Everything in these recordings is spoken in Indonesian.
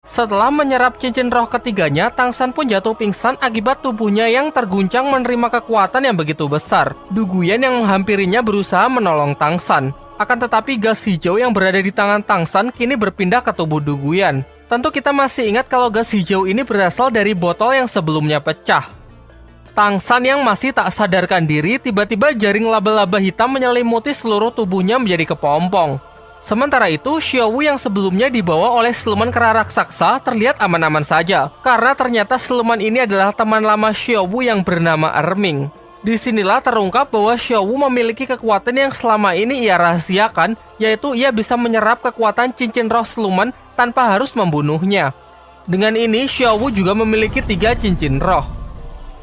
Setelah menyerap cincin roh ketiganya, Tangsan pun jatuh pingsan akibat tubuhnya yang terguncang menerima kekuatan yang begitu besar. Duguyan yang menghampirinya berusaha menolong Tangsan. Akan tetapi gas hijau yang berada di tangan Tangsan kini berpindah ke tubuh Duguyan. Tentu kita masih ingat kalau gas hijau ini berasal dari botol yang sebelumnya pecah. Tangsan yang masih tak sadarkan diri, tiba-tiba jaring laba-laba hitam menyelimuti seluruh tubuhnya menjadi kepompong. Sementara itu, Xiaowu yang sebelumnya dibawa oleh siluman kera raksasa terlihat aman-aman saja, karena ternyata siluman ini adalah teman lama Xiaowu yang bernama Erming. Disinilah terungkap bahwa Xiaowu memiliki kekuatan yang selama ini ia rahasiakan, yaitu ia bisa menyerap kekuatan cincin roh siluman tanpa harus membunuhnya. Dengan ini, Xiaowu juga memiliki 3 cincin roh.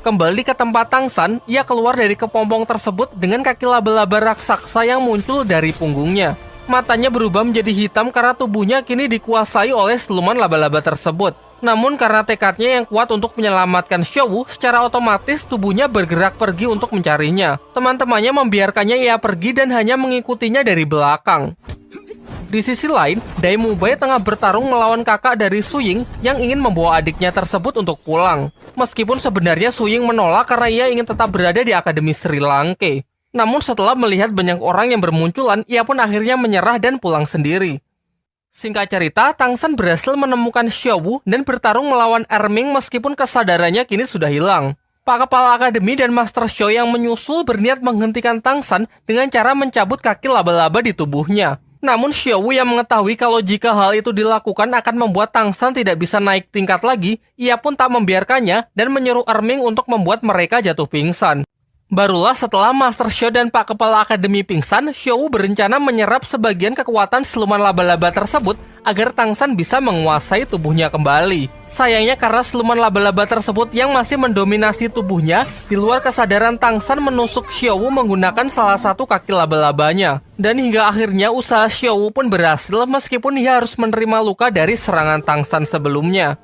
Kembali ke tempat Tangsan, ia keluar dari kepompong tersebut dengan kaki laba-laba raksasa yang muncul dari punggungnya. Matanya berubah menjadi hitam karena tubuhnya kini dikuasai oleh siluman laba-laba tersebut. Namun karena tekadnya yang kuat untuk menyelamatkan Xiaowu, secara otomatis tubuhnya bergerak pergi untuk mencarinya. Teman-temannya membiarkannya ia pergi dan hanya mengikutinya dari belakang. Di sisi lain, Dai Mubai tengah bertarung melawan kakak dari Su Ying yang ingin membawa adiknya tersebut untuk pulang. Meskipun sebenarnya Su Ying menolak karena ia ingin tetap berada di Akademi Sri Lanka. Namun setelah melihat banyak orang yang bermunculan, ia pun akhirnya menyerah dan pulang sendiri. Singkat cerita, Tangsan berhasil menemukan Xiaowu dan bertarung melawan Erming meskipun kesadarannya kini sudah hilang. Pak Kepala Akademi dan Master Xiao yang menyusul berniat menghentikan Tangsan dengan cara mencabut kaki laba-laba di tubuhnya. Namun Xiaowu yang mengetahui kalau jika hal itu dilakukan akan membuat Tangsan tidak bisa naik tingkat lagi, ia pun tak membiarkannya dan menyuruh Erming untuk membuat mereka jatuh pingsan. Barulah setelah Master Xiao dan Pak Kepala Akademi pingsan, Xiaowu berencana menyerap sebagian kekuatan siluman laba-laba tersebut agar Tangsan bisa menguasai tubuhnya kembali. Sayangnya karena siluman laba-laba tersebut yang masih mendominasi tubuhnya, di luar kesadaran Tangsan menusuk Xiaowu menggunakan salah satu kaki laba-labanya. Dan hingga akhirnya usaha Xiaowu pun berhasil meskipun ia harus menerima luka dari serangan Tangsan sebelumnya.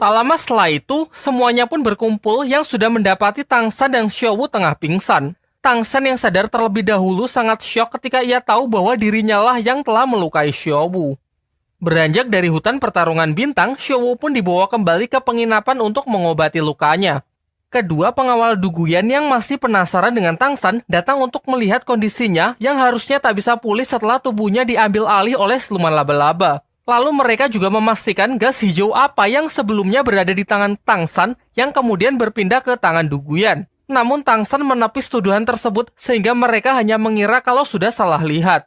Tak lama setelah itu, semuanya pun berkumpul yang sudah mendapati Tangsan dan Xiaowu tengah pingsan. Tangsan yang sadar terlebih dahulu sangat syok ketika ia tahu bahwa dirinya lah yang telah melukai Xiaowu. Beranjak dari hutan pertarungan bintang, Xiaowu pun dibawa kembali ke penginapan untuk mengobati lukanya. Kedua pengawal Duguyan yang masih penasaran dengan Tangsan datang untuk melihat kondisinya yang harusnya tak bisa pulih setelah tubuhnya diambil alih oleh siluman laba-laba. Lalu mereka juga memastikan gas hijau apa yang sebelumnya berada di tangan Tangsan yang kemudian berpindah ke tangan Duguyan. Namun Tangsan menepis tuduhan tersebut sehingga mereka hanya mengira kalau sudah salah lihat.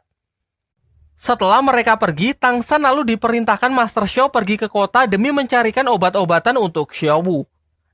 Setelah mereka pergi, Tangsan lalu diperintahkan Master Xiao pergi ke kota demi mencarikan obat-obatan untuk Xiaowu.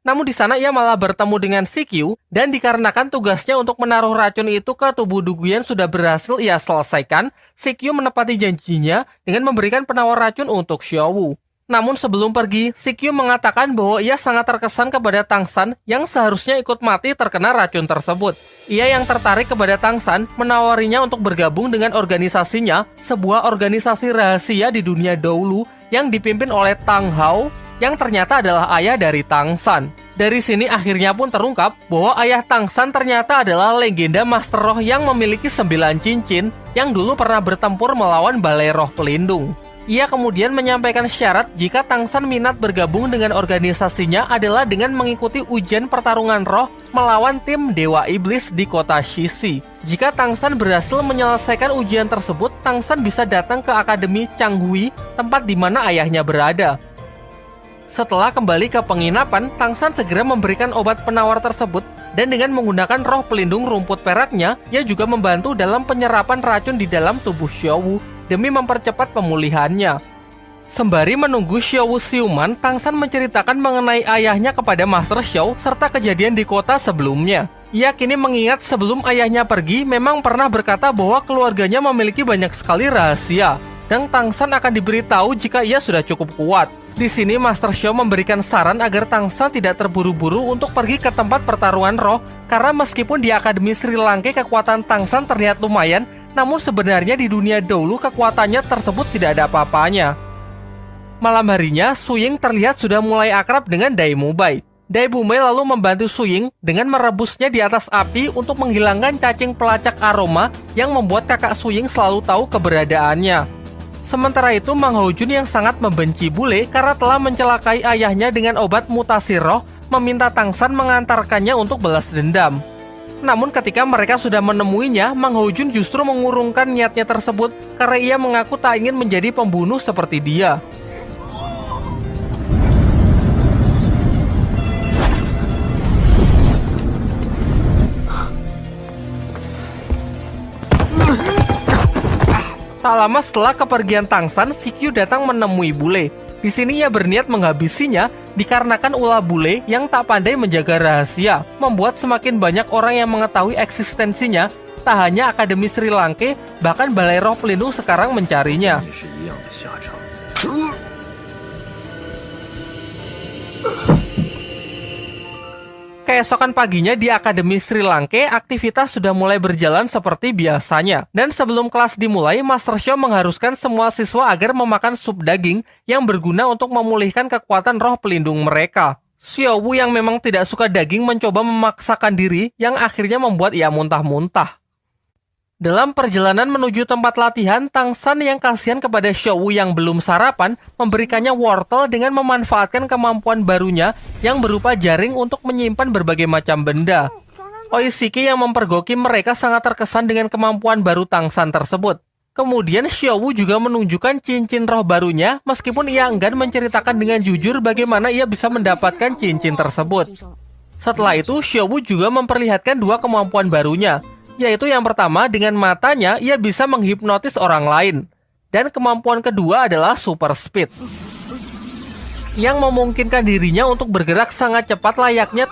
Namun di sana ia malah bertemu dengan Sikyu dan dikarenakan tugasnya untuk menaruh racun itu ke tubuh Duguyan sudah berhasil ia selesaikan, Sikyu menepati janjinya dengan memberikan penawar racun untuk Xiaowu. Namun sebelum pergi, Sikyu mengatakan bahwa ia sangat terkesan kepada Tangsan yang seharusnya ikut mati terkena racun tersebut. Ia yang tertarik kepada Tangsan menawarinya untuk bergabung dengan organisasinya, sebuah organisasi rahasia di dunia dahulu yang dipimpin oleh Tang Hao yang ternyata adalah ayah dari Tangsan. Dari sini akhirnya pun terungkap bahwa ayah Tangsan ternyata adalah legenda Master Roh yang memiliki 9 cincin yang dulu pernah bertempur melawan Balai Roh Pelindung. Ia kemudian menyampaikan syarat jika Tangsan minat bergabung dengan organisasinya adalah dengan mengikuti ujian pertarungan roh melawan tim Dewa Iblis di kota Shishi. Jika Tangsan berhasil menyelesaikan ujian tersebut, Tangsan bisa datang ke Akademi Changhui, tempat di mana ayahnya berada. Setelah kembali ke penginapan, Tangsan segera memberikan obat penawar tersebut dan dengan menggunakan roh pelindung rumput peraknya, ia juga membantu dalam penyerapan racun di dalam tubuh Xiaowu demi mempercepat pemulihannya. Sembari menunggu Xiaowu siuman, Tangsan menceritakan mengenai ayahnya kepada Master Xiao serta kejadian di kota sebelumnya. Ia kini mengingat sebelum ayahnya pergi memang pernah berkata bahwa keluarganya memiliki banyak sekali rahasia dan Tangsan akan diberitahu jika ia sudah cukup kuat. Di sini Master Xiao memberikan saran agar Tangsan tidak terburu-buru untuk pergi ke tempat pertarungan roh karena meskipun di Akademi Sri Lanka kekuatan Tangsan terlihat lumayan, namun sebenarnya di dunia dahulu kekuatannya tersebut tidak ada apa-apanya. Malam harinya, Su Ying terlihat sudah mulai akrab dengan Dai Mubai. Dai Mubai lalu membantu Su Ying dengan merebusnya di atas api untuk menghilangkan cacing pelacak aroma yang membuat kakak Su Ying selalu tahu keberadaannya. Sementara itu, Mang Hojun yang sangat membenci bule karena telah mencelakai ayahnya dengan obat mutasi roh, meminta Tang San mengantarkannya untuk balas dendam. Namun ketika mereka sudah menemuinya, Mang Hojun justru mengurungkan niatnya tersebut karena ia mengaku tak ingin menjadi pembunuh seperti dia. Tak lama setelah kepergian Tang San, Sikyu datang menemui bule. Di sini ia berniat menghabisinya dikarenakan ulah bule yang tak pandai menjaga rahasia, membuat semakin banyak orang yang mengetahui eksistensinya. Tak hanya Akademi Sri Lanka, bahkan Balai Roh Pelindung sekarang mencarinya. Keesokan paginya di Akademi Sri Lanka, aktivitas sudah mulai berjalan seperti biasanya. Dan sebelum kelas dimulai, Master Xiao mengharuskan semua siswa agar memakan sup daging yang berguna untuk memulihkan kekuatan roh pelindung mereka. Xiao Wu yang memang tidak suka daging mencoba memaksakan diri yang akhirnya membuat ia muntah-muntah. Dalam perjalanan menuju tempat latihan, Tang San yang kasihan kepada Xiao Wu yang belum sarapan, memberikannya wortel dengan memanfaatkan kemampuan barunya yang berupa jaring untuk menyimpan berbagai macam benda. Oishiki yang mempergoki mereka sangat terkesan dengan kemampuan baru Tang San tersebut. Kemudian Xiao Wu juga menunjukkan cincin roh barunya, meskipun ia enggan menceritakan dengan jujur bagaimana ia bisa mendapatkan cincin tersebut. Setelah itu, Xiao Wu juga memperlihatkan dua kemampuan barunya, yaitu yang pertama, dengan matanya ia bisa menghipnotis orang lain. Dan kemampuan kedua adalah super speed, yang memungkinkan dirinya untuk bergerak sangat cepat layaknya